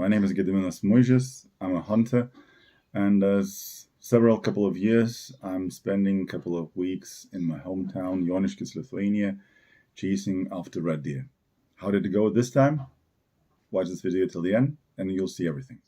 My name is Joniškis. I'm a hunter, and as several couple of years, I'm spending a couple of weeks in my hometown, Joniškis, Lithuania, chasing after red deer. How did it go this time? Watch this video till the end, and you'll see everything.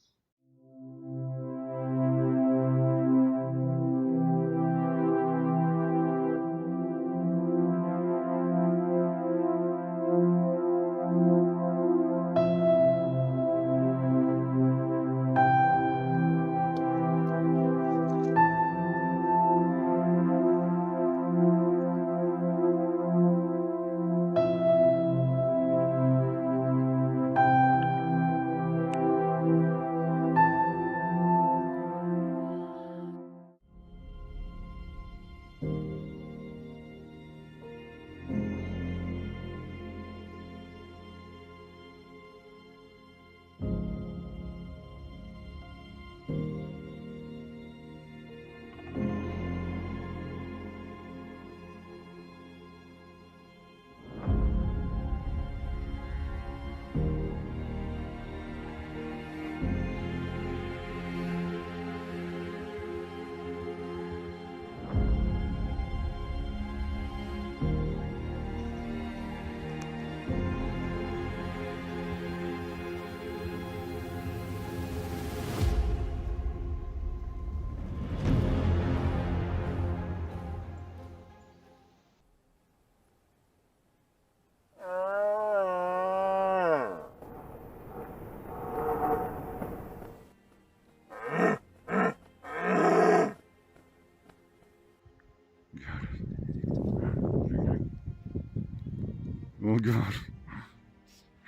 Oh God.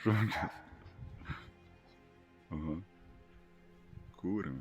Szlak. Aha. Kurwa.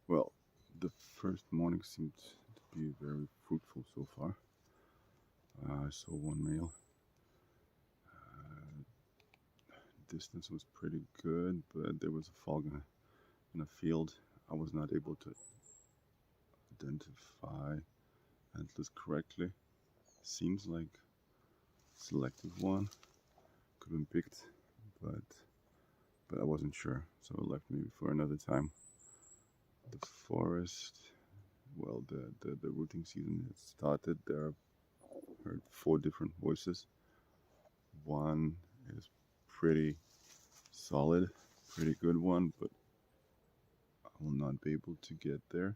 Well, the first morning seemed to be very fruitful so far. I saw one male. Distance was pretty good, but there was a fog in a field. I was not able to identify antlers correctly. Seems like selective one. Could have been picked, but I wasn't sure, so I left maybe for another time. The forest, well, the rooting season has started. There I've heard 4 different voices. One is pretty solid, pretty good one, but I will not be able to get there.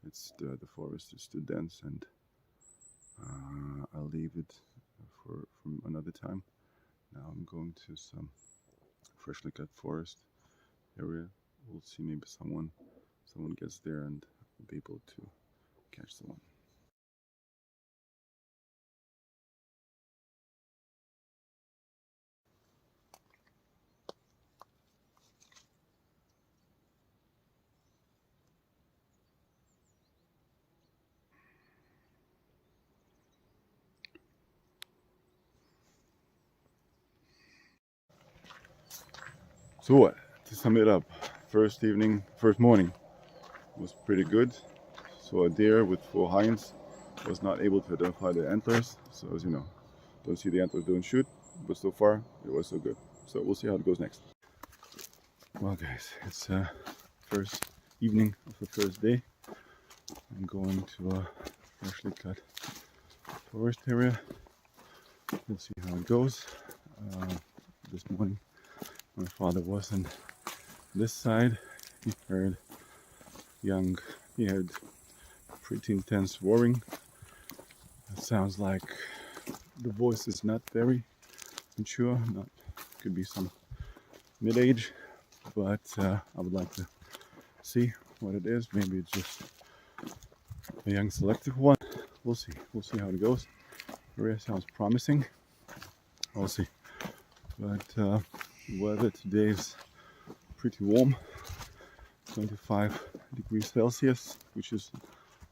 It's the forest is too dense, and I'll leave it for another time. Now I'm going to some freshly cut forest area. We'll see, maybe someone gets there and will be able to catch someone. So what? To sum it up, first morning was pretty good. So a deer with 4 hinds, was not able to identify the antlers. So as you know, don't see the antlers, don't shoot. But so far, it was so good. So we'll see how it goes next. Well guys, it's first evening of the first day. I'm going to a freshly cut forest area. We'll see how it goes. This morning my father was on this side. He heard pretty intense roaring. It sounds like the voice is not very mature, could be some mid-age, but I would like to see what it is. Maybe it's just a young selective one. We'll see how it goes. The area sounds promising. We'll see. But weather today is pretty warm, 25 degrees Celsius, which is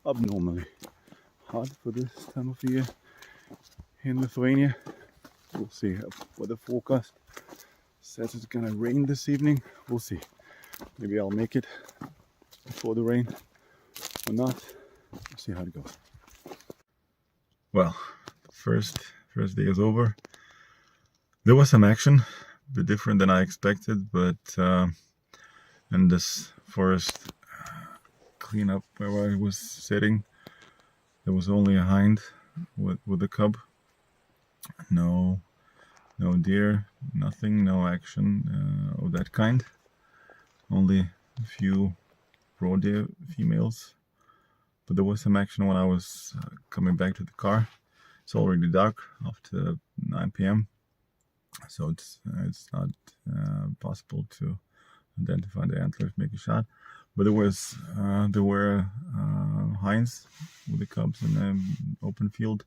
abnormally hot for this time of year in Lithuania. We'll see. Weather forecast says it's gonna rain this evening. We'll see. Maybe I'll make it before the rain or not. We'll see how it goes. Well, first day is over. There was some action, a bit different than I expected, but in this forest cleanup where I was sitting, there was only a hind with a cub. No deer, nothing, no action of that kind. Only a few roe deer females. But there was some action when I was coming back to the car. It's already dark after 9 p.m. So it's not possible to identify the antlers, make a shot. But there were hinds with the cubs in an open field,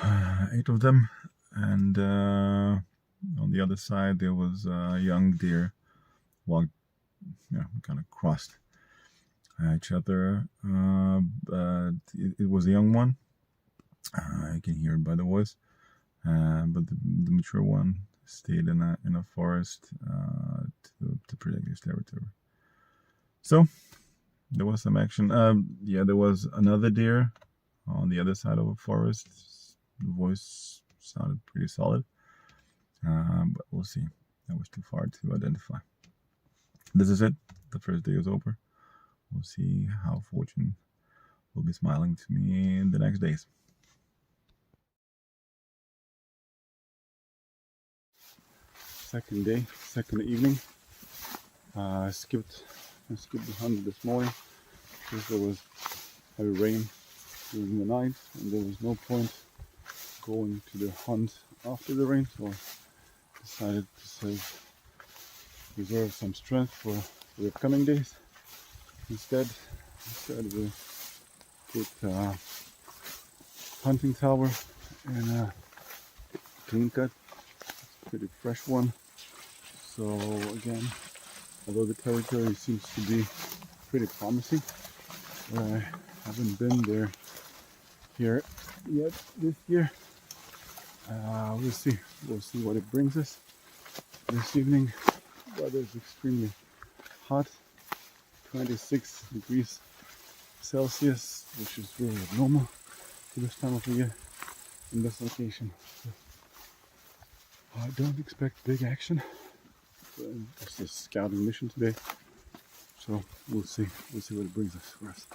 8 of them, and on the other side there was a young deer walked, kind of crossed each other, but it was a young one. I can hear it by the voice, but the mature one stayed in a forest to protect his territory. So there was some action. There was another deer on the other side of a forest. The voice sounded pretty solid, but we'll see. That was too far to identify. This is it. The first day is over. We'll see how fortune will be smiling to me in the next days. Second day, second evening. I skipped the hunt this morning because there was heavy rain during the night, and there was no point going to the hunt after the rain, so I decided to reserve some strength for the upcoming days. Instead we put hunting tower in a clean cut, pretty fresh one. So again, although the territory seems to be pretty promising, I haven't been here yet this year. We'll see what it brings us. This evening, weather is extremely hot, 26 degrees Celsius, which is really abnormal for this time of the year in this location. So I don't expect big action. It's a scouting mission today, so we'll see what it brings us for us.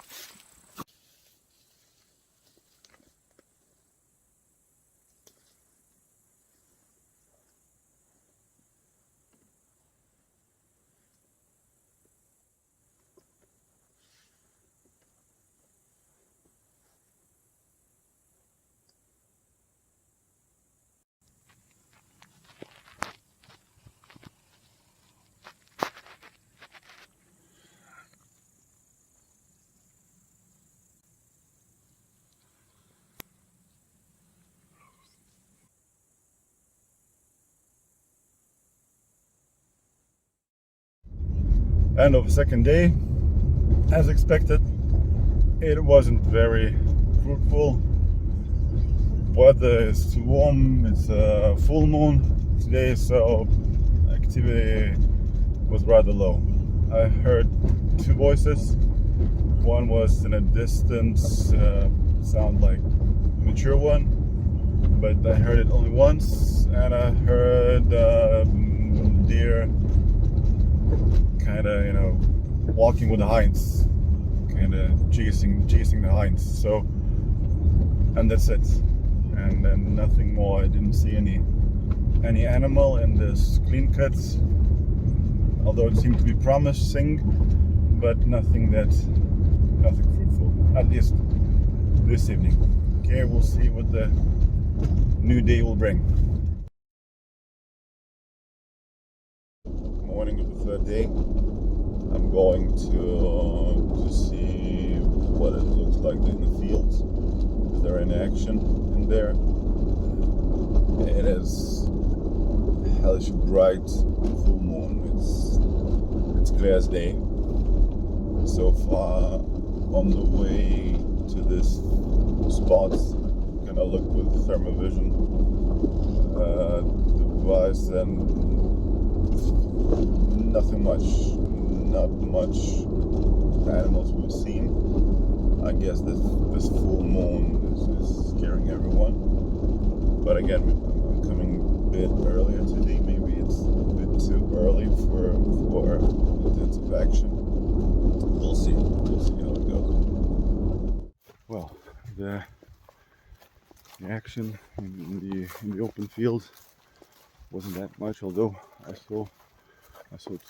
End of the second day. As expected, it wasn't very fruitful. Weather is too warm. It's a full moon today, so I activity was rather low. I heard two voices. One was in a distance, sound like a mature one, but I heard it only once, and I heard deer kind of, walking with the hinds, kind of chasing the hinds. So, and that's it. And then nothing more. I didn't see any animal in this clean cuts, although it seemed to be promising, but nothing fruitful, at least this evening. Okay, we'll see what the new day will bring. Morning of the third day. I'm going to see what it looks like in the fields. Is there any action in there? It is hellish bright full moon. It's clear as day. So far on the way to this spot, I'm gonna look with thermovision device, and not much animals we've seen. I guess this full moon is scaring everyone. But again, I'm coming a bit earlier today. Maybe it's a bit too early for intensive action. We'll see how it goes. Well, the action in the open field wasn't that much, although I saw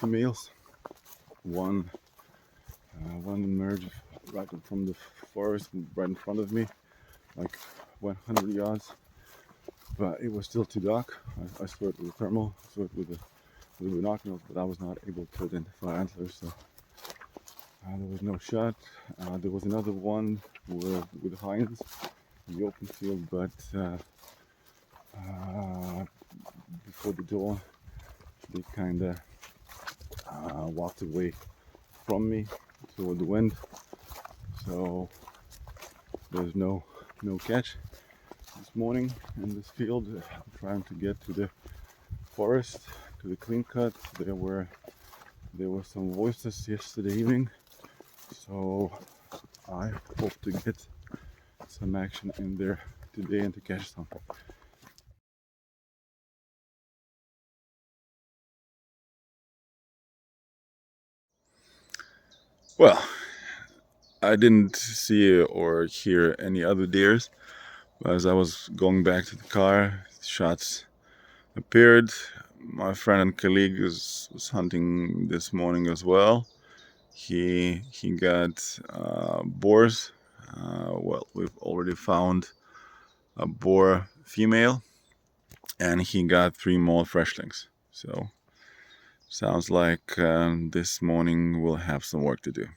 two males. One emerged right from the forest, right in front of me, like 100 yards. But it was still too dark. I saw it with a thermal, I saw it with binoculars, but I was not able to identify antlers. So there was no shot. There was another one with hinds in the open field, but before the door, they kind of walked away from me toward the wind. So there's no catch this morning in this field. I'm trying to get to the forest, to the clean cut. There were some voices yesterday evening, so I hope to get some action in there today and to catch some. Well, I didn't see or hear any other deers. As I was going back to the car, shots appeared. My friend and colleague was hunting this morning as well. He got boars. Well, we've already found a boar female, and he got 3 more freshlings. So sounds like this morning we'll have some work to do.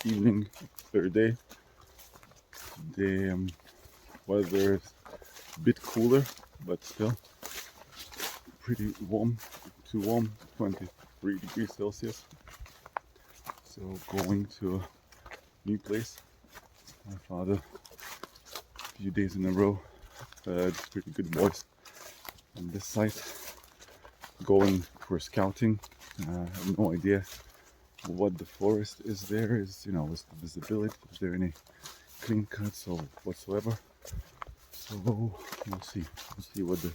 Evening, third day. The weather is a bit cooler, but still pretty warm, too warm, 23 degrees Celsius. So going to a new place. My father, a few days in a row, pretty good boys on this site. Going for scouting. I have no idea what the forest is there. Is is the visibility? Is there any clean cuts or whatsoever? So we'll see. We'll see what the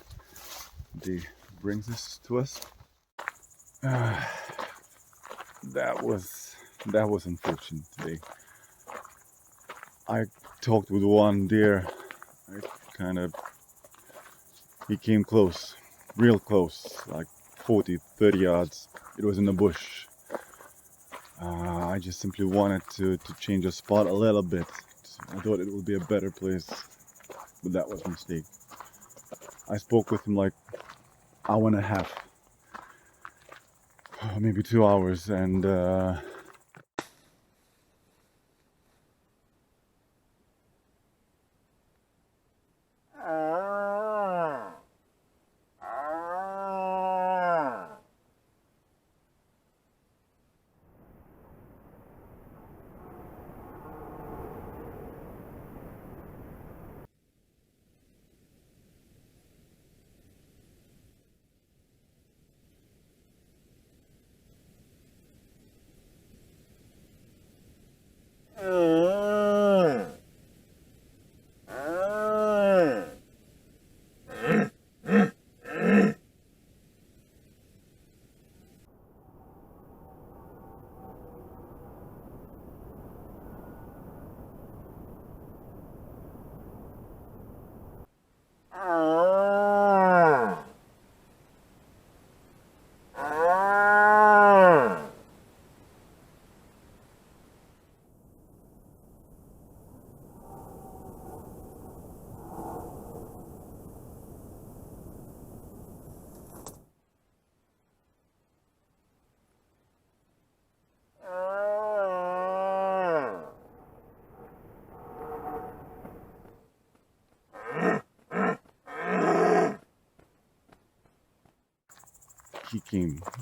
day brings us to us. That was unfortunate today. I talked with one deer. He came close, real close, like 40-30 yards. It was in the bush. I just simply wanted to change the spot a little bit. I thought it would be a better place, but that was a mistake. I spoke with him like hour and a half, maybe 2 hours, and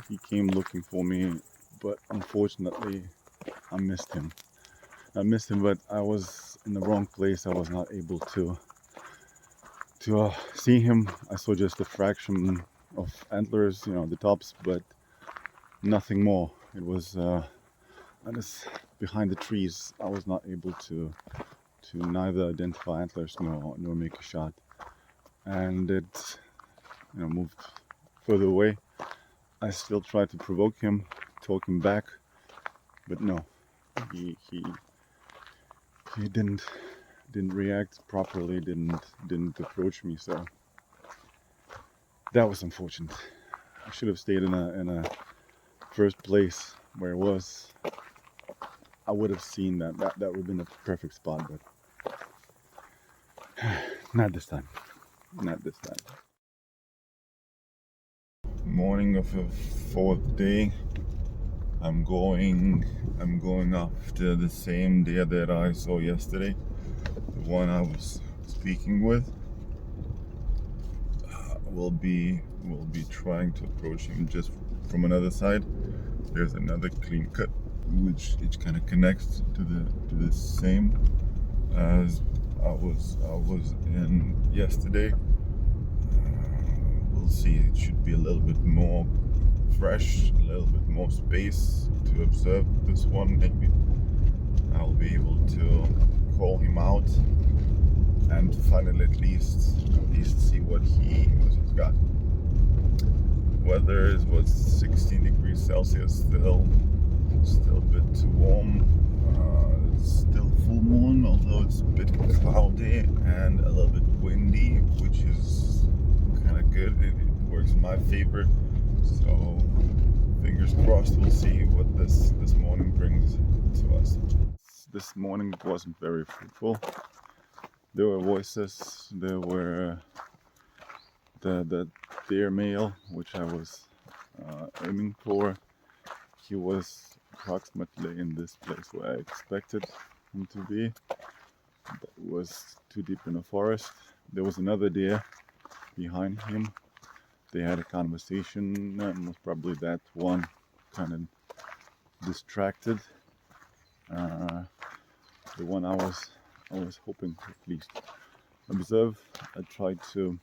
He came looking for me, but unfortunately I missed him. But I was in the wrong place. I was not able to see him. I saw just a fraction of antlers, you know, the tops, but nothing more. It was just behind the trees. I was not able to neither identify antlers nor make a shot, and it, you know, moved further away. I still tried to provoke him, talk him back, but no, he didn't react properly, didn't approach me. So that was unfortunate. I should have stayed in a first place where it was. I would have seen that would have been a perfect spot, but not this time. Not this time. Morning of the fourth day. I'm going after the same deer that I saw yesterday, the one I was speaking with. We'll be trying to approach him just from another side. There's another clean cut which it kind of connects to the same as I was in yesterday. We'll see. It should be a little bit more fresh, a little bit more space to observe this one. Maybe I'll be able to call him out and finally at least see what he's got. Weather was 16 degrees Celsius, still a bit too warm. It's still full moon, although it's a bit cloudy and a little bit windy, which is kind of good. It works in my favor. So fingers crossed, we'll see what this morning brings to us. This morning wasn't very fruitful. There were voices. There were the deer male, which I was aiming for. He was approximately in this place where I expected him to be, but it was too deep in the forest. There was another deer behind him. They had a conversation, and was probably that one kind of distracted. The one I was hoping to at least observe. I tried to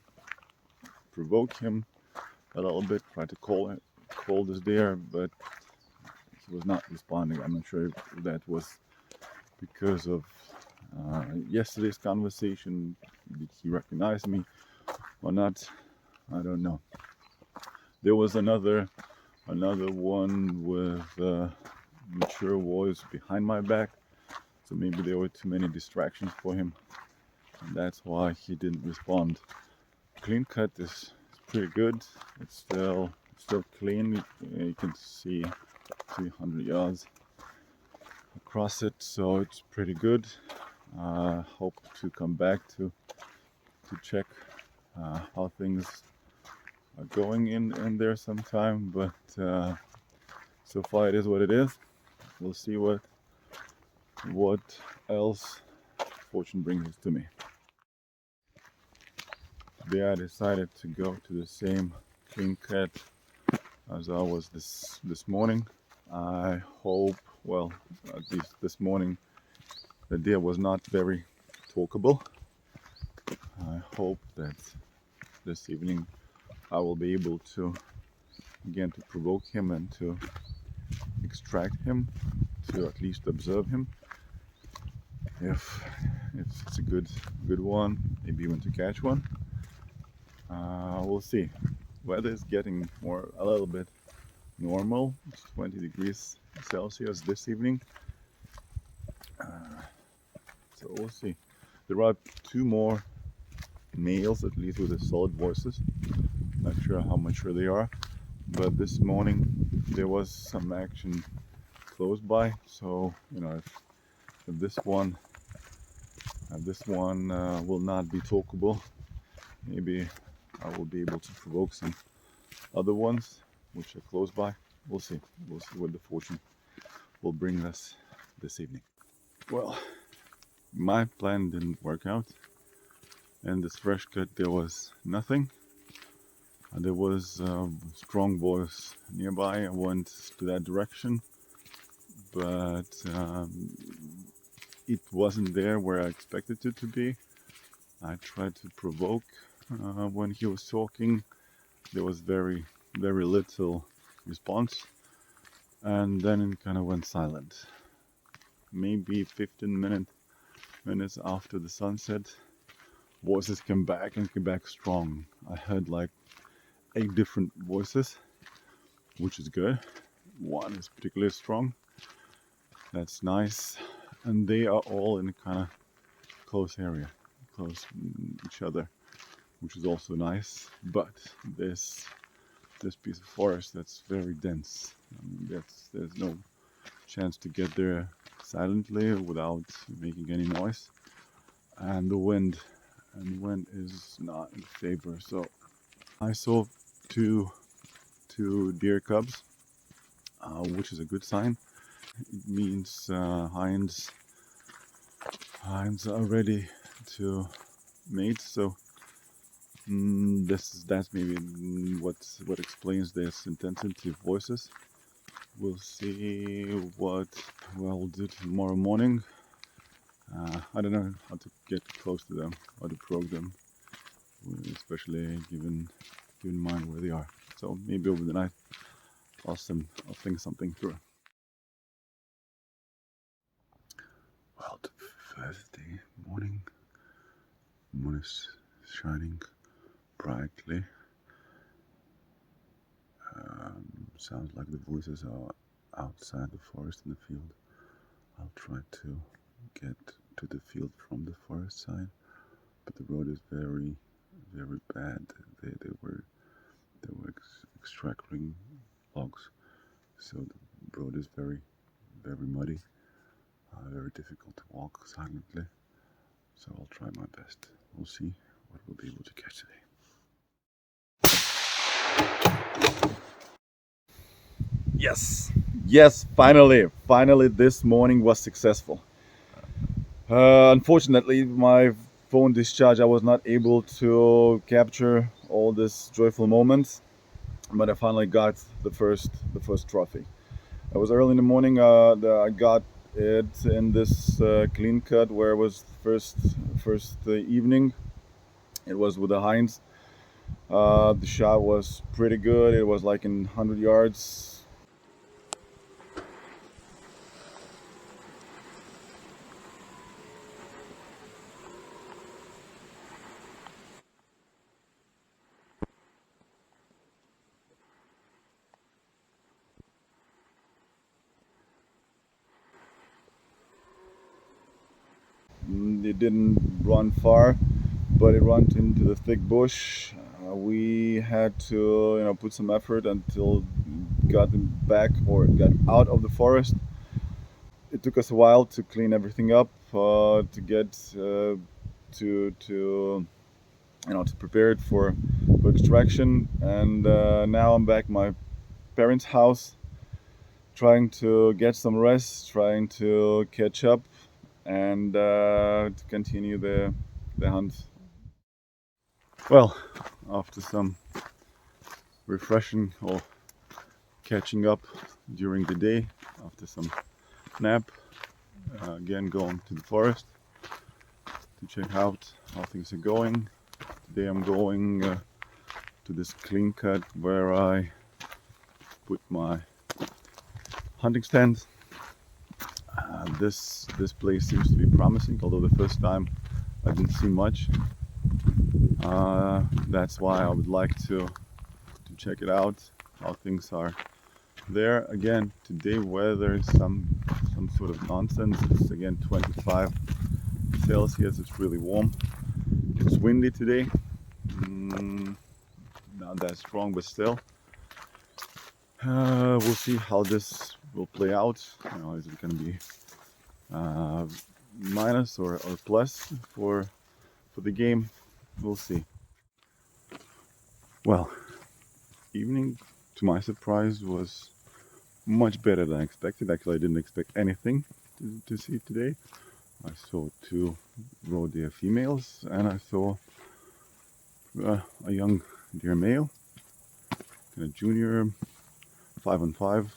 provoke him a little bit, tried to call this deer, but he was not responding. I'm not sure if that was because of yesterday's conversation. Did he recognize me or not? I don't know. There was another one with mature voice behind my back, so maybe there were too many distractions for him, and that's why he didn't respond. Clean cut is pretty good. It's still clean. You can see 300 yards across it, so it's pretty good. Hope to come back to check how things are going in there sometime, but so far it is what it is. We'll see what else fortune brings to me. Today I decided to go to the same clean cut as I was this morning. I hope, well, at least this morning the deer was not very talkable. I hope that this evening I will be able to again to provoke him and to extract him, to at least observe him. if it's a good one, maybe even to catch one. We'll see. Weather is getting a little bit normal. It's 20 degrees Celsius this evening. So we'll see. There are two more males, at least with the solid voices. Not sure how mature they are, but this morning there was some action close by. So if this one will not be talkable, maybe I will be able to provoke some other ones which are close by. We'll see. We'll see what the fortune will bring us this evening. Well, my plan didn't work out. And this fresh cut, there was nothing. There was a strong voice nearby. I went to that direction, but it wasn't there where I expected it to be. I tried to provoke when he was talking. There was very, very little response, and then it kind of went silent. Maybe 15 minutes after the sunset, voices came back and came back strong. I heard like 8 different voices, which is good. One is particularly strong. That's nice. And they are all in a kind of close area, close each other, which is also nice. But this piece of forest that's very dense. I mean, there's no chance to get there silently without making any noise. And the wind is not in favor. So I saw two deer cubs, which is a good sign. It means hinds are ready to mate. So that's maybe what explains this intensity of voices. We'll see what we'll do tomorrow morning. I don't know how to get close to them, how to probe them, especially given mind where they are. So maybe over the night I'll think something through. Well, Thursday morning, the moon is shining brightly. Sounds like the voices are outside the forest in the field. I'll try to get to the field from the forest side, but the road is very, very bad. They were extracting logs, so the road is very, very muddy, very difficult to walk silently. So I'll try my best. We'll see what we'll be able to catch today. Yes, finally this morning was successful. Unfortunately, my phone discharged. I was not able to capture all this joyful moments, but I finally got the first trophy. It was early in the morning. I got it in this clean cut where it was first evening. It was with the hinds. The shot was pretty good. It was like in 100 yards. It didn't run far, but it ran into the thick bush. We had to, put some effort until it got back or got out of the forest. It took us a while to clean everything up, to get to prepare it for extraction. And now I'm back at my parents' house, trying to get some rest, trying to catch up, and to continue the hunt. Well, after some refreshing or catching up during the day, after some nap, again going to the forest to check out how things are going. Today I'm going to this clean cut where I put my hunting stand. this place seems to be promising, although the first time I didn't see much. That's why I would like to check it out, how things are there. Again, today weather is some sort of nonsense. It's again 25 Celsius. It's really warm. It's windy today. Not that strong, but still. We'll see how this will play out. You know, is it going to be minus or plus for the game? We'll see. Well, evening, to my surprise, was much better than I expected. Actually, I didn't expect anything to see today. I saw 2 roe deer females, and I saw a young deer male, kind of junior, 5-on-5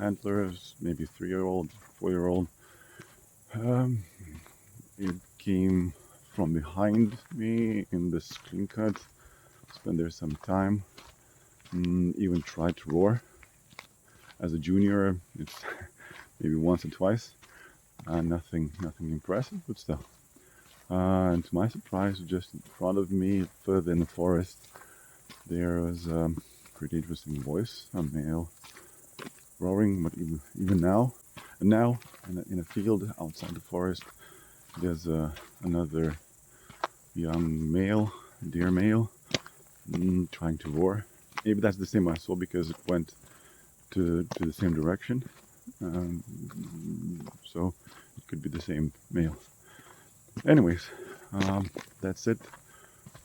antlers, maybe 3-year-old, 4-year-old. It came from behind me in the screen cut. Spent there some time. Even tried to roar. As a junior, it's maybe once or twice. Nothing impressive, but still. And to my surprise, just in front of me, further in the forest, there was a pretty interesting voice, a male roaring. But even now, and now in a field outside the forest, there's another young male, deer male, trying to roar. Maybe that's the same I saw because it went to the same direction. So it could be the same male. Anyways, that's it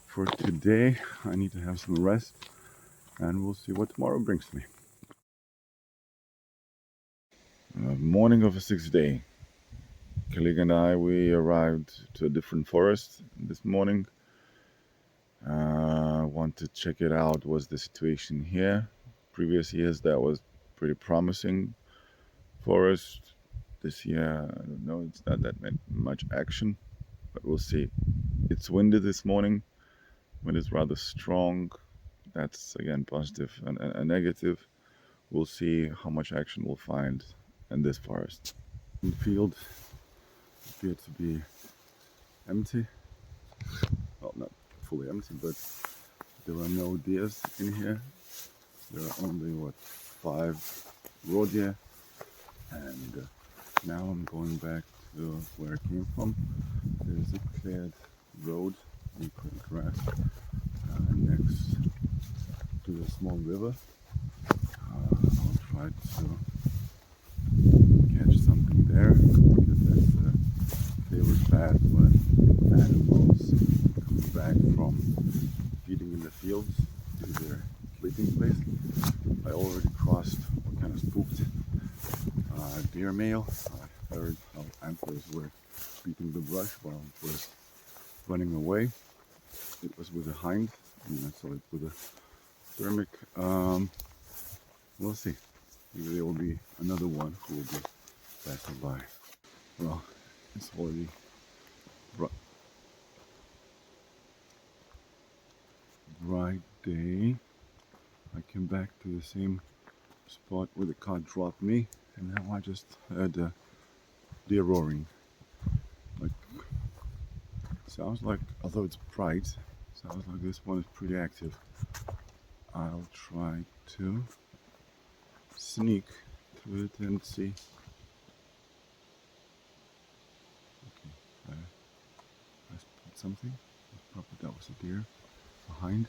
for today. I need to have some rest, and we'll see what tomorrow brings me. Morning of a 6th day. Colleague and I, we arrived to a different forest this morning. Want to check it out. What's the situation here? Previous years that was pretty promising forest. This year, I don't know, it's not that much action, but we'll see. It's windy this morning. Wind is rather strong. That's again positive and negative. We'll see how much action we'll find in this forest. The field appeared to be empty. Well, not fully empty, but there are no deers in here. There are only, 5 roe deer. And now I'm going back to where I came from. There's a cleared road in grass next to a small river. I'll try to catch something there because that's a favorite path when animals come back from feeding in the fields to their sleeping place. I already crossed what kind of spooked deer male. I heard how antlers were beating the brush while it was running away. It was with a hind, and I saw it with a thermic. We'll see. Maybe there will be another one who will be passing by. Well, it's already bright day. I came back to the same spot where the car dropped me, and now I just heard deer roaring. Like, sounds like, although it's bright, sounds like this one is pretty active. I'll try to sneak to it and see. Okay, I spotted something. Probably that was a deer behind.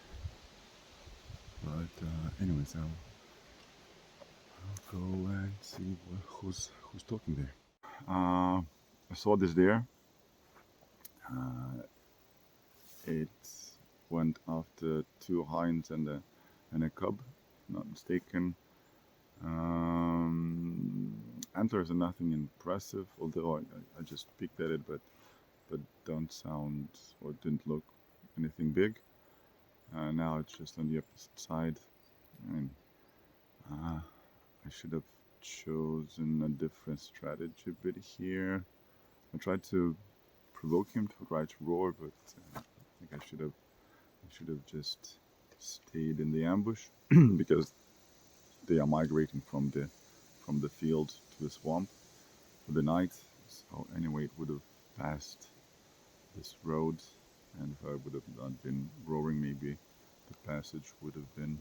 But anyways, I'll go and see who's talking there. I saw this deer. It went after 2 hinds and a cub, not mistaken. Antlers are nothing impressive, although I just peeked at it, but don't sound or didn't look anything big. Now it's just on the opposite side. I mean, I should have chosen a different strategy bit here. I tried to provoke him to try to roar, but I think I should have just stayed in the ambush because they are migrating from the field to the swamp. for the night. So anyway, it would have passed this road, and if I would have not been roaring, maybe the passage would have been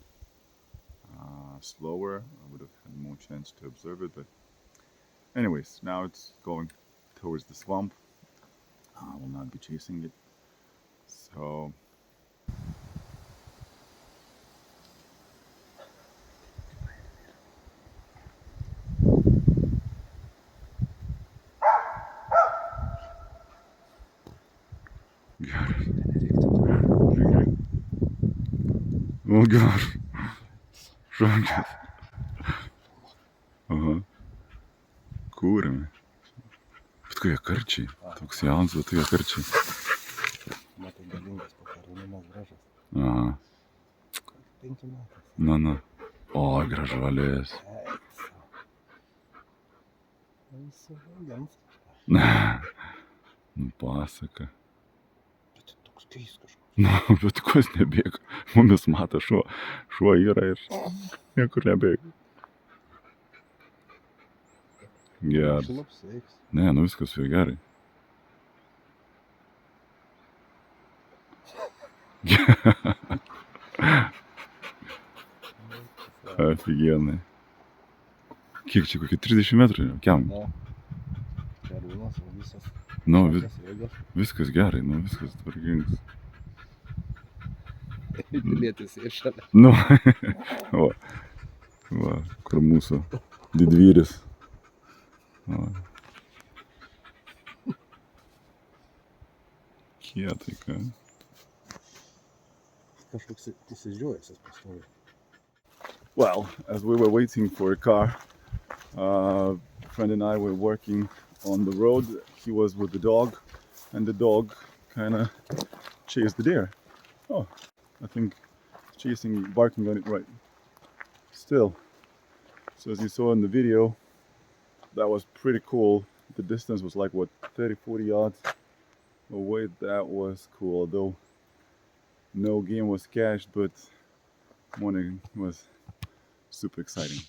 slower. I would have had more chance to observe it. But anyways, now it's going towards the swamp. I will not be chasing it. So oh god, šokas. Aha. Kūrėme. Bet kokie karčiai. Toks jaunas, bet kokie karčiai. Matai galingas pakarūnimas gražas. Aha. 5 metų. Na. O, gražuolės. Nu, pasaka. Bet toks keistas kažkoks. Nu, bet ko jis nebėga? Mumis mato šuo. Šuo yra ir niekur nebėga. Geras. Ne, nu viskas jau gerai. Офигенный. Kiek čia, kokie 30 metrų? Kiam? Karūnas, visas. Nu, viskas gerai, nu, viskas tvarkingas. Pilietis ir šalia. Nu, va, kur mūsų didvyris. Kietai, ką? Kažkoks įsižiojęs pastovi. Well, as we were waiting for a car, a friend and I were working on the road. He was with the dog, and the dog kind of chased the deer. Oh, I think chasing, barking on it right still. So as you saw in the video, that was pretty cool. The distance was like, what, 30-40 yards away. That was cool, although no game was cached, but morning was super exciting.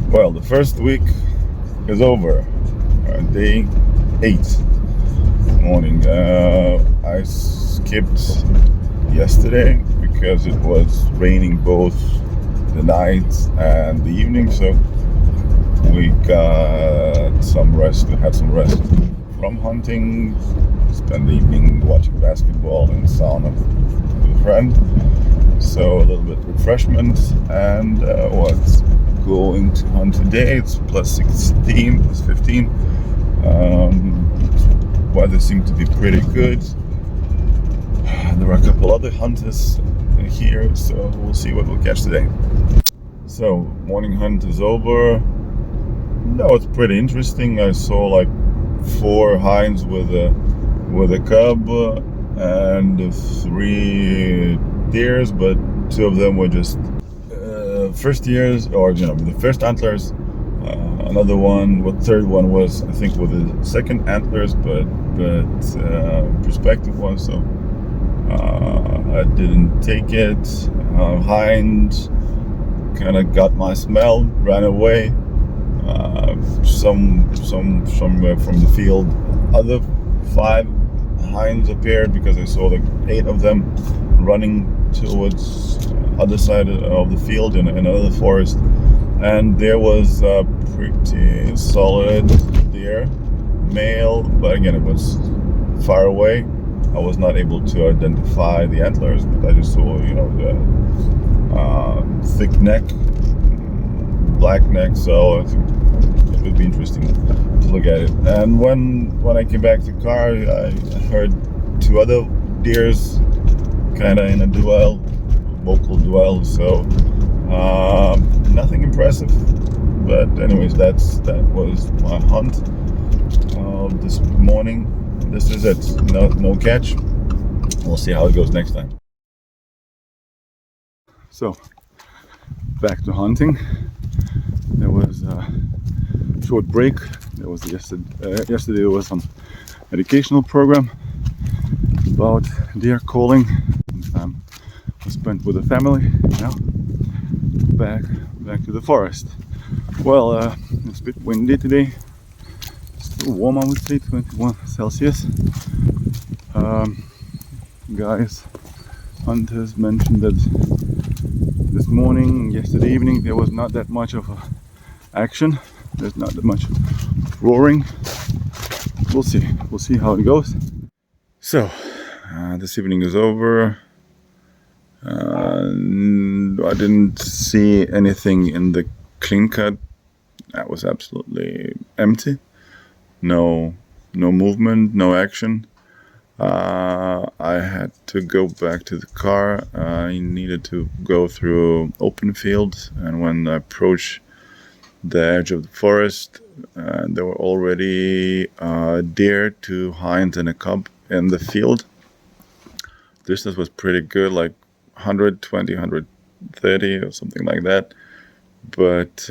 Well, the first week is over. Day 8 morning. I skipped yesterday because it was raining both the night and the evening, so we got some rest. We had some rest from hunting. Spent the evening watching basketball and sauna with a friend. So a little bit refreshment, and what's going to hunt today? It's +16, +15. Weather seemed to be pretty good. There are a couple other hunters here, so we'll see what we'll catch today. So morning hunt is over. That was pretty interesting. I saw like 4 hinds with a cub and 3 deers, but 2 of them were just first years, or the first antlers. Another one, third one was, I think, with the second antlers, but prospective one. So I didn't take it. Hind kind of got my smell, ran away. Somewhere from the field, other 5 hinds appeared because I saw like 8 of them running towards other side of the field in another forest, and there was a pretty solid deer, male, but again it was far away. I was not able to identify the antlers, but I just saw the thick neck, black neck, so I think it would be interesting to look at it. And when I came back to the car, I heard 2 other deers kind of in a vocal duel, so nothing impressive. But anyways, that was my hunt this morning. This is it. No catch. We'll see how it goes next time. So back to hunting. There was a short break. There was yesterday there was some educational program about deer calling. Time was spent with the family. Now back to the forest. Well, it's a bit windy today. Still warm, I would say, 21 Celsius. Guys, hunters mentioned that this morning, yesterday evening, there was not that much of action. There's not that much roaring. We'll see how it goes. So, this evening is over. I didn't see anything in the clean cut. That was absolutely empty. No movement, no action. I had to go back to the car. I needed to go through open fields, and when I approached the edge of the forest, there were already deer, 2 hinds and a cub in the field. Distance was pretty good, like 120, 130 or something like that. But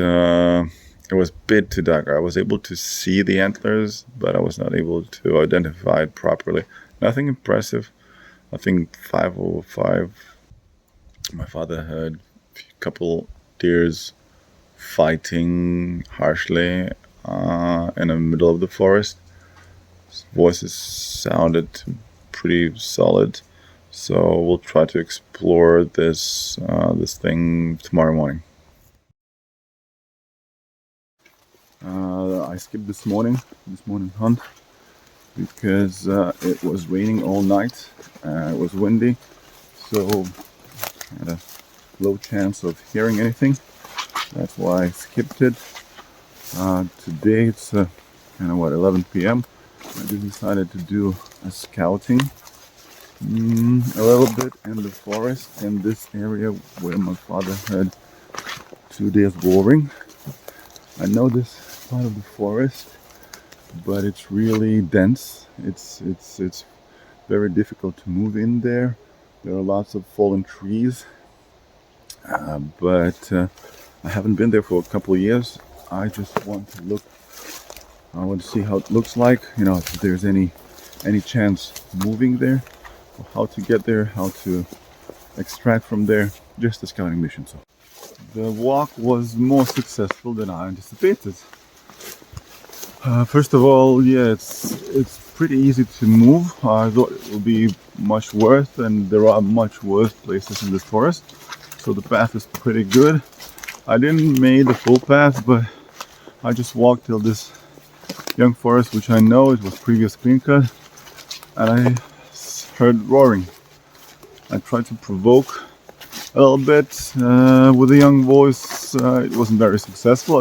it was a bit too dark. I was able to see the antlers, but I was not able to identify it properly. Nothing impressive. I think 5 over 5. My father heard a couple deers fighting harshly in the middle of the forest. Voices sounded pretty solid. So we'll try to explore this thing tomorrow morning. I skipped this morning hunt because it was raining all night. It was windy, so I had a low chance of hearing anything. That's why I skipped it. Today it's kind of 11 p.m. I decided to do a scouting a little bit in the forest in this area where my father had 2 days roaring. I know this part of the forest, but it's really dense. It's very difficult to move in there. There are lots of fallen trees, but I haven't been there for a couple of years. I just want to look. I want to see how it looks like. You know, if there's any chance moving there, or how to get there, how to extract from there. Just a scouting mission. So the walk was more successful than I anticipated. First of all, yeah, it's pretty easy to move. I thought it would be much worse, and there are much worse places in this forest. So the path is pretty good. I didn't make the full path, but I just walked till this young forest, which I know it was previous clean cut, and I heard roaring. I tried to provoke a little bit with a young voice. It wasn't very successful,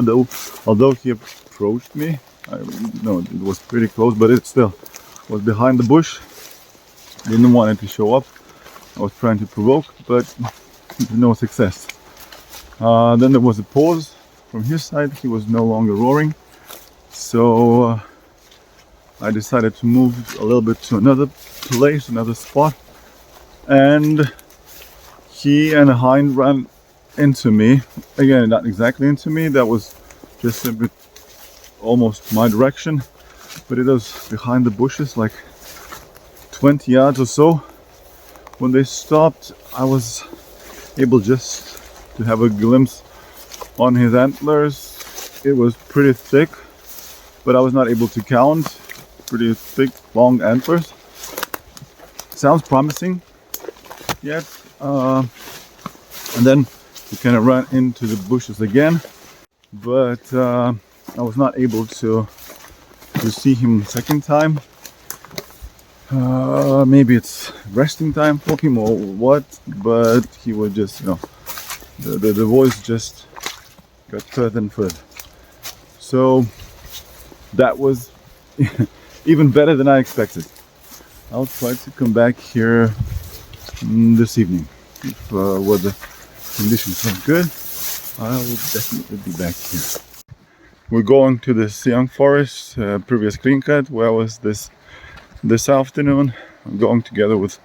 although he approached me. It was pretty close, but it still was behind the bush. Didn't want it to show up. I was trying to provoke, but no success. Then there was a pause from his side. He was no longer roaring, so I decided to move a little bit to another place, another spot, and he and a hind ran into me. Again, not exactly into me. That was just a bit almost my direction, but it was behind the bushes, like 20 yards or so. When they stopped, I was able just to have a glimpse on his antlers. It was pretty thick, but I was not able to count. Pretty thick, long antlers. Sounds promising, yet. And then we kind of ran into the bushes again, but I was not able to see him second time. Maybe it's resting time for him or what, but he was just, the voice just got further and further. So that was even better than I expected. I'll try to come back here this evening. If weather conditions are good, I will definitely be back here. We're going to the young forest, previous clean cut, where I was this afternoon. I'm going together with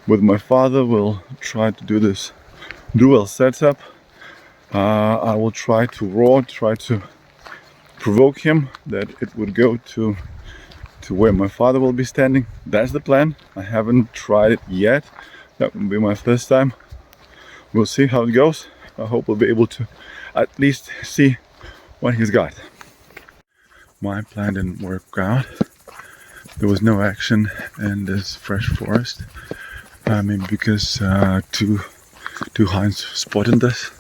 my father. We'll try to do this dual setup. I will try to roar, try to provoke him that it would go to where my father will be standing. That's the plan. I haven't tried it yet. That will be my first time. We'll see how it goes. I hope we'll be able to at least see what he's got. My plan didn't work out. There was no action in this fresh forest. Maybe because two hinds spotted this.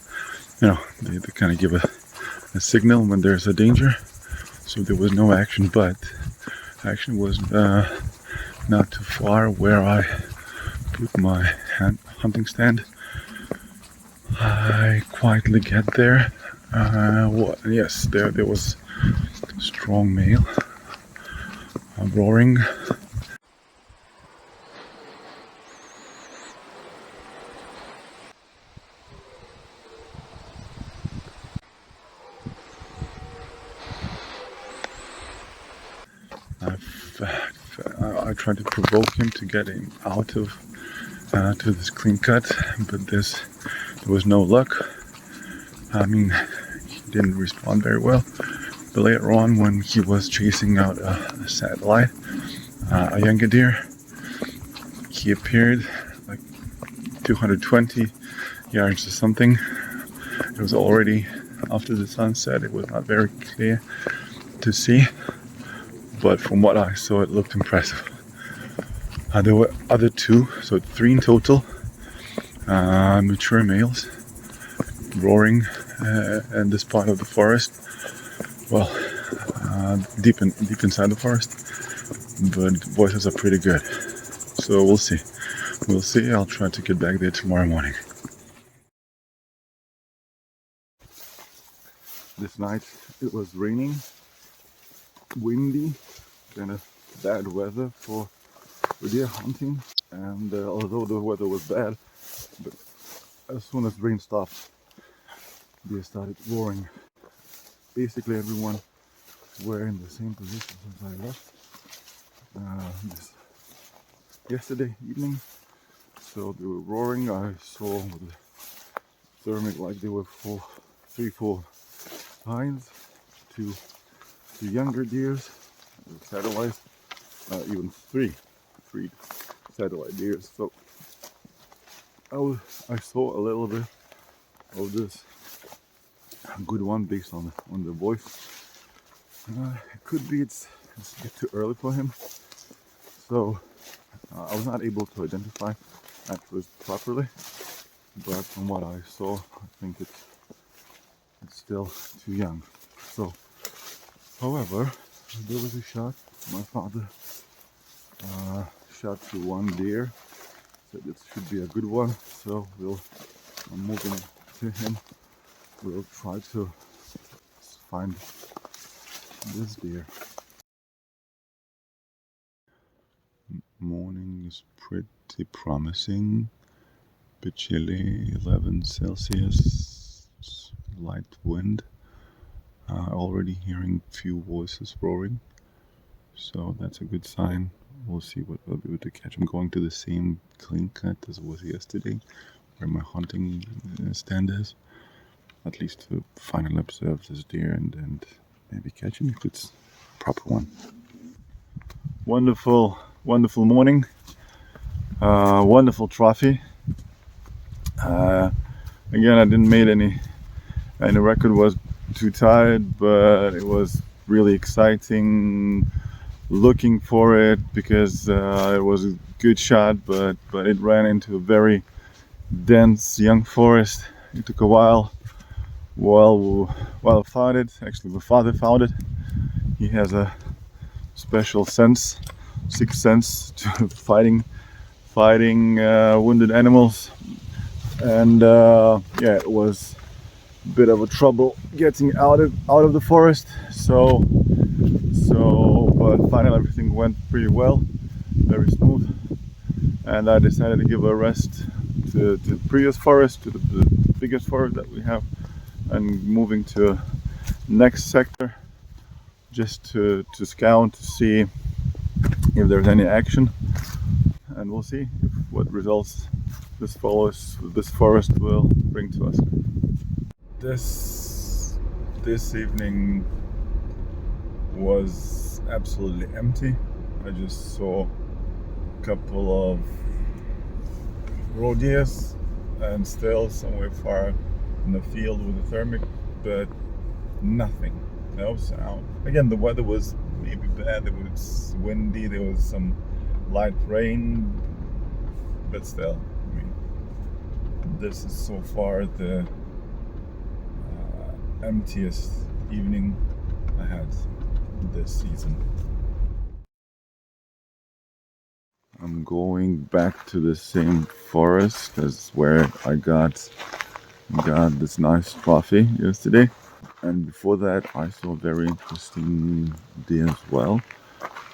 You know, they kind of give a signal when there's a danger. So there was no action, but action was not too far where I put my hunting stand. I quietly get there. Yes, there was a strong male roaring. I tried to provoke him to get him out of to this clean cut, but there was no luck. I mean, he didn't respond very well. But later on, when he was chasing out a satellite, a younger deer, he appeared like 220 yards or something. It was already after the sunset. It was not very clear to see, but from what I saw, it looked impressive. There were other two, so 3 in total, mature males roaring in this part of the forest. Well, deep inside the forest, but voices are pretty good. So we'll see. We'll see. I'll try to get back there tomorrow morning. This night it was raining, windy, kind of bad weather for deer hunting. And although the weather was bad, but as soon as rain stopped, deer started roaring. Basically everyone were in the same position since I left this yesterday evening. So they were roaring. I saw with the thermic like they were 3-4 hinds, two younger deers, satellites, even three satellite deers. So I saw a little bit of this good one based on the voice. It could be it's a bit too early for him, so I was not able to identify at first properly, but from what I saw, I think it's still too young. So, however, there was a shot. My father shot to one deer, said it should be a good one, so I'm moving to him. We'll try to find this deer. Morning is pretty promising. Bit chilly, 11 Celsius, light wind. Already hearing few voices roaring, so that's a good sign. We'll see what we'll be able to catch. I'm going to the same clean cut as was yesterday, where my hunting stand is, at least to finally observe this deer and maybe catch him if it's a proper one. Wonderful morning. Wonderful trophy. Again, I didn't make any record, was too tired, but it was really exciting looking for it because it was a good shot, but it ran into a very dense young forest. It took a while I found it. Actually, my father found it. He has a special sense, sixth sense to fighting wounded animals, and yeah, it was a bit of a trouble getting out of the forest. So but finally everything went pretty well, very smooth, and I decided to give a rest to the previous forest, to the biggest forest that we have, and moving to next sector just to scout, to see if there's any action, and we'll see what results this forest will bring to us. This evening was absolutely empty. I just saw a couple of roe deers and still somewhere far in the field with the thermic, but nothing, no sound. Again, the weather was maybe bad. It was windy. There was some light rain, but still, I mean, this is so far the emptiest evening I had this season. I'm going back to the same forest as where I got this nice trophy yesterday. And before that, I saw a very interesting deer as well.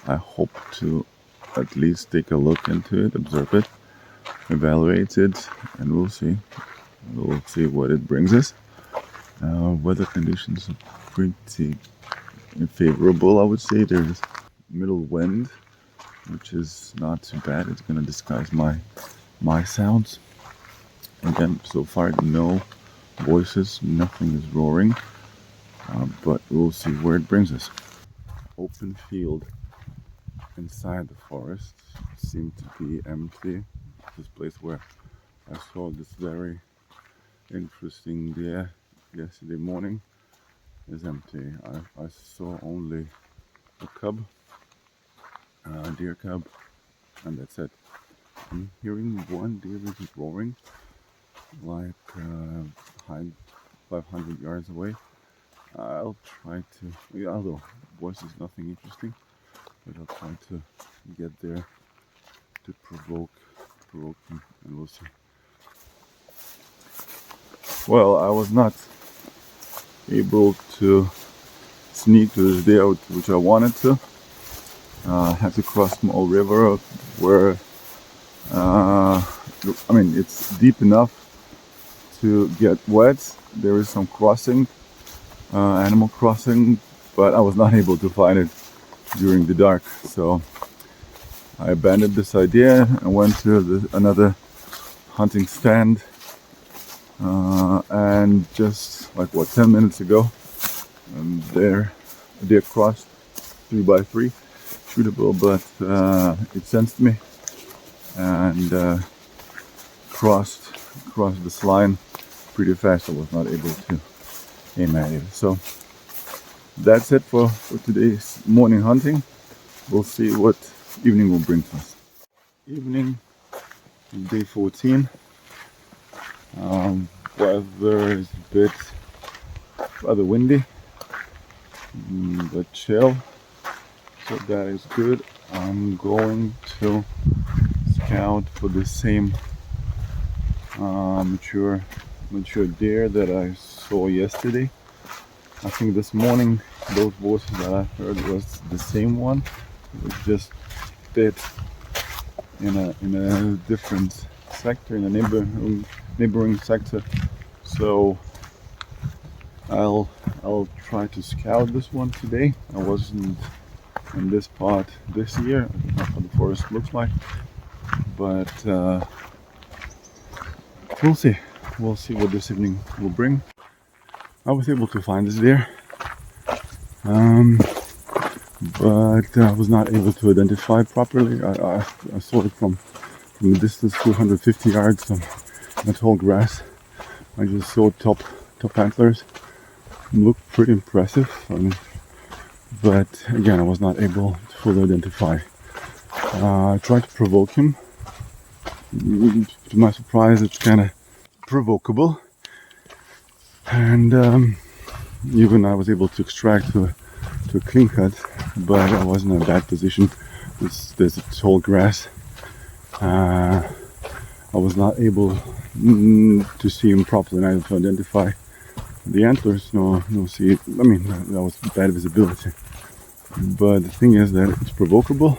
I hope to at least take a look into it, observe it, evaluate it, and we'll see. We'll see what it brings us. Weather conditions are pretty favorable, I would say. There's middle wind, which is not too bad. It's gonna disguise my sounds. Again, so far no voices, nothing is roaring, but we'll see where it brings us. Open field inside the forest seemed to be empty. This place where I saw this very interesting deer yesterday morning is empty. I saw only a cub, a deer cub, and that's it. I'm hearing one deer is roaring like 500 yards away. I'll try to, although voice is nothing interesting, but I'll try to get there to provoke him, and we'll see. Well, I was not able to sneak to this deer which I wanted to. I had to cross a small river where I mean, it's deep enough to get wet. There is some crossing, animal crossing, but I was not able to find it during the dark. So I abandoned this idea and went to another hunting stand. And just like 10 minutes ago, there a deer crossed 3x3, shootable, but it sensed me and crossed this line pretty fast. I was not able to aim at it. So that's it for today's morning hunting. We'll see what evening will bring us. Evening, day 14. Weather is a bit rather windy, but chill, so that is good. I'm going to scout for the same mature deer that I saw yesterday. I think this morning those voices that I heard was the same one. It was just a bit in a different sector, in a neighboring sector. So I'll try to scout this one today. I wasn't in this part this year. I don't know how the forest looks like, but we'll see. We'll see what this evening will bring. I was able to find this deer, but I was not able to identify it properly. I saw it from a distance, 250 yards on the tall grass. I just saw top antlers. Looked pretty impressive, but again, I was not able to fully identify. I tried to provoke him. To my surprise, it's kind of provocable, and even I was able to extract to a clean cut, but I wasn't in a bad position. There's tall grass. I was not able to see him properly, neither to identify the antlers, no see. I mean, that was bad visibility. But the thing is that it's provocable,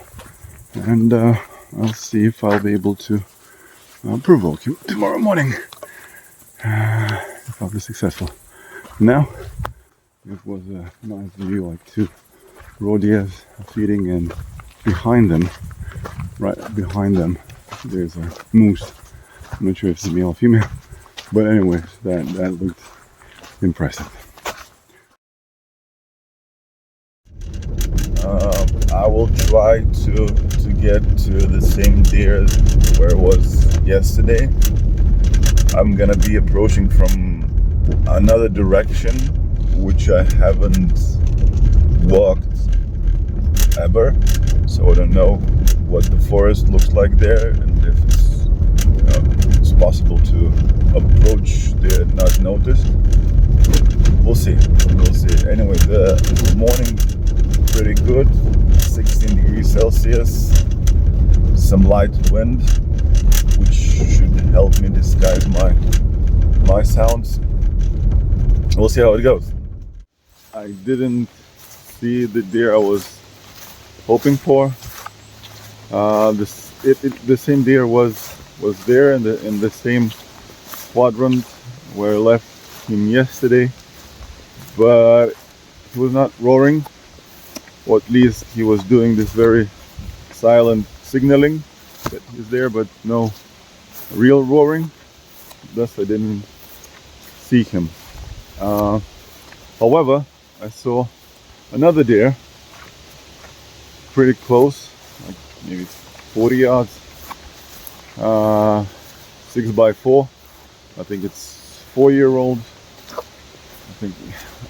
and I'll see if I'll be able to provoke him tomorrow morning. If I'll be successful. Now, it was a nice view, like two roe deers feeding, and right behind them, there's a moose. I'm not sure if it's a male or female, but anyways, that looked impressive. I will try to get to the same deer where it was yesterday. I'm gonna be approaching from another direction which I haven't walked ever, so I don't know what the forest looks like there and if it's possible to approach there and not noticed. We'll see. Anyway, the morning pretty good, 16 degrees Celsius, some light wind, which should help me disguise my sounds. We'll see how it goes. I didn't see the deer I was hoping for. The same deer was there in the same quadrant where I left him yesterday, but he was not roaring, or at least he was doing this very silent signaling that he's there, but no real roaring. Thus I didn't see him. However, I saw another deer pretty close, like maybe 40 yards, 6x4. I think it's 4-year-old.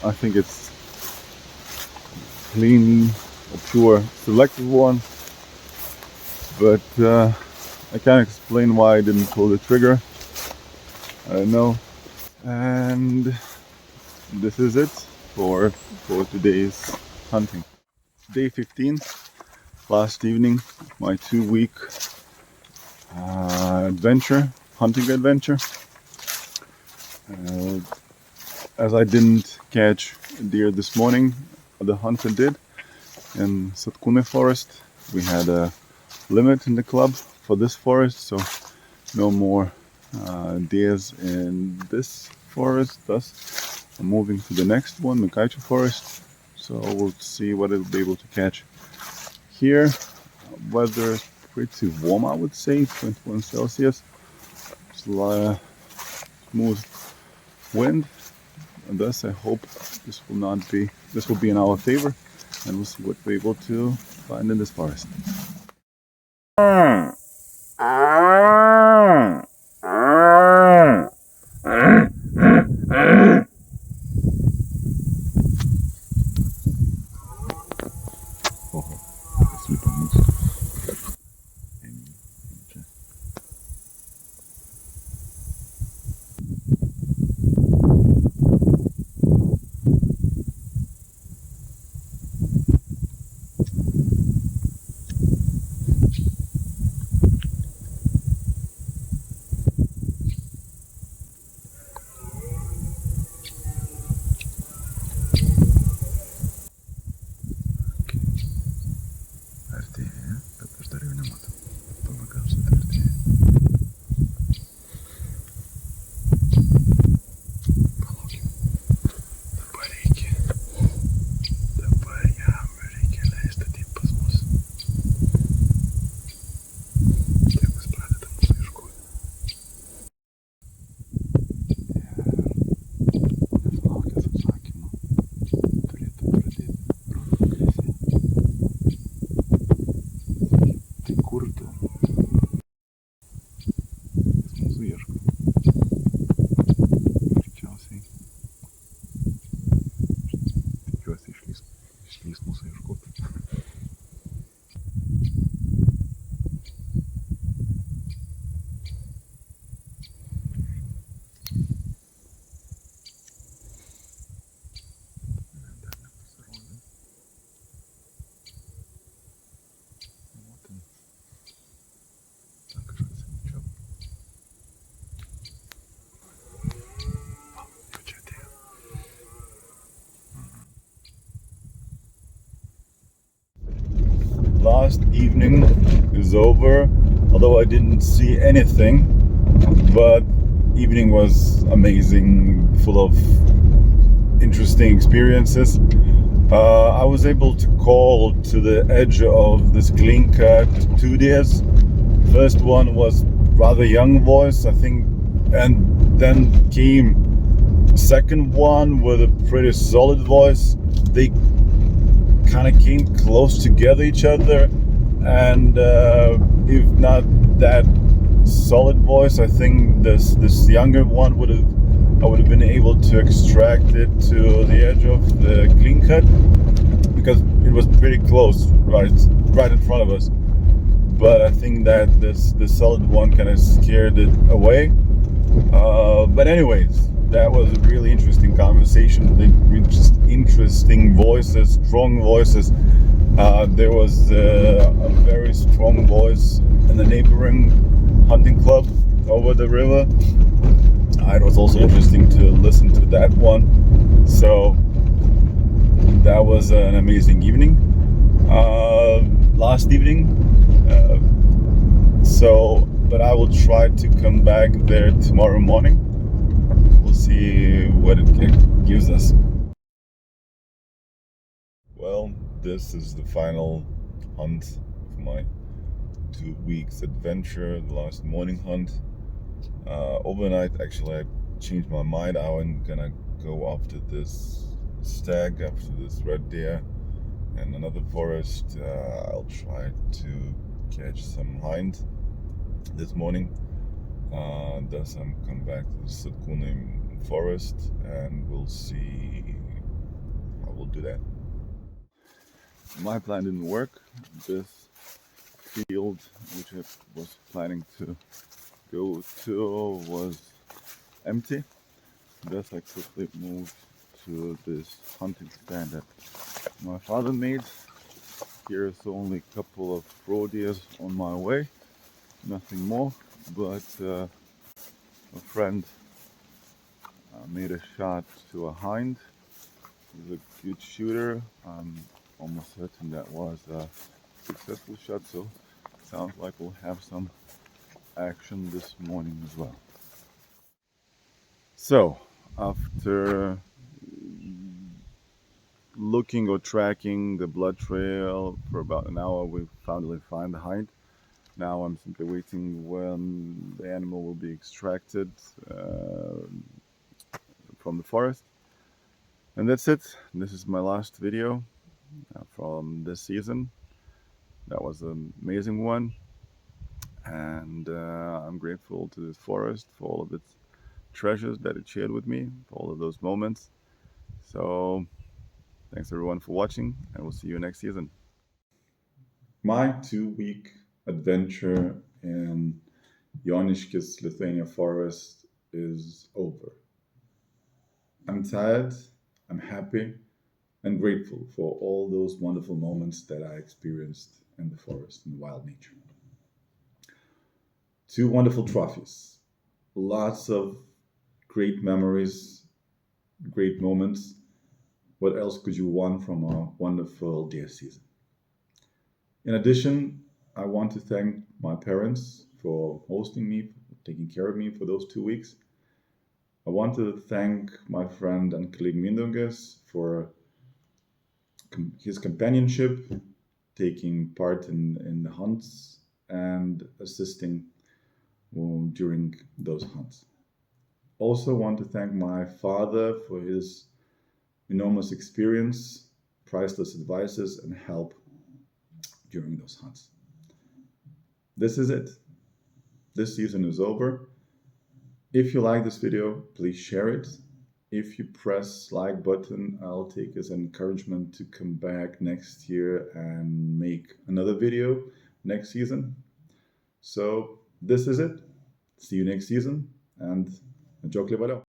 I think it's clean or pure selected one, but I can't explain why I didn't pull the trigger. I don't know. And this is it for today's hunting. Day 15, last evening, my 2-week hunting adventure. As I didn't catch a deer this morning, the hunter did in Satkūnai forest. We had a limit in the club for this forest, so no more deers in this forest. Thus, I'm moving to the next one, Mikaičių forest. So we'll see what I'll be able to catch here. Weather is pretty warm, I would say, 21 Celsius. Smooth wind, and thus I hope this will be in our favor, and we'll see what we're able to find in this forest. Last evening is over, although I didn't see anything, but evening was amazing, full of interesting experiences. I was able to call to the edge of this Glinka 2 deers. First one was rather young voice, I think, and then came second one with a pretty solid voice. They kind of came close together each other, and if not that solid voice, I think this younger one would have I would have been able to extract it to the edge of the clean cut because it was pretty close, right in front of us. But I think that the solid one kind of scared it away. But anyways, that was a really interesting conversation with interesting voices, strong voices. There was a very strong voice in the neighboring hunting club over the river. It was also interesting to listen to that one. So that was an amazing evening. Last evening. But I will try to come back there tomorrow morning. We'll see what it gives us. Well, this is the final hunt of my 2 weeks adventure, the last morning hunt. Overnight, actually, I changed my mind. I'm gonna go after this stag, after this red deer, and another forest. I'll try to catch some hind this morning. Thus, I'm come back to the Satkunim forest, and we'll see how we'll do that. My plan didn't work. This field, which I was planning to go to, was empty. Thus, I quickly moved to this hunting stand that my father made. Here's only a couple of roe deers on my way, nothing more, but a friend made a shot to a hind. He's a good shooter. I'm almost certain that was a successful shot, so sounds like we'll have some action this morning as well. So, after looking or tracking the blood trail for about an hour, we finally find the hind. Now I'm simply waiting when the animal will be extracted from the forest. And that's it. This is my last video from this season. That was an amazing one. And I'm grateful to this forest for all of its treasures that it shared with me, for all of those moments. So thanks everyone for watching, and we'll see you next season. My 2-week adventure in Joniškis, Lithuania forest is over. I'm tired, I'm happy, and grateful for all those wonderful moments that I experienced in the forest, in the wild nature. 2 wonderful trophies, lots of great memories, great moments. What else could you want from a wonderful deer season? In addition, I want to thank my parents for hosting me, for taking care of me for those 2 weeks. I want to thank my friend and colleague Mindaugas for his companionship, taking part in the hunts and assisting during those hunts. Also want to thank my father for his enormous experience, priceless advices, and help during those hunts. This is it. This season is over. If you like this video, please share it. If you press like button, I'll take as encouragement to come back next year and make another video next season. So this is it. See you next season, and enjoy.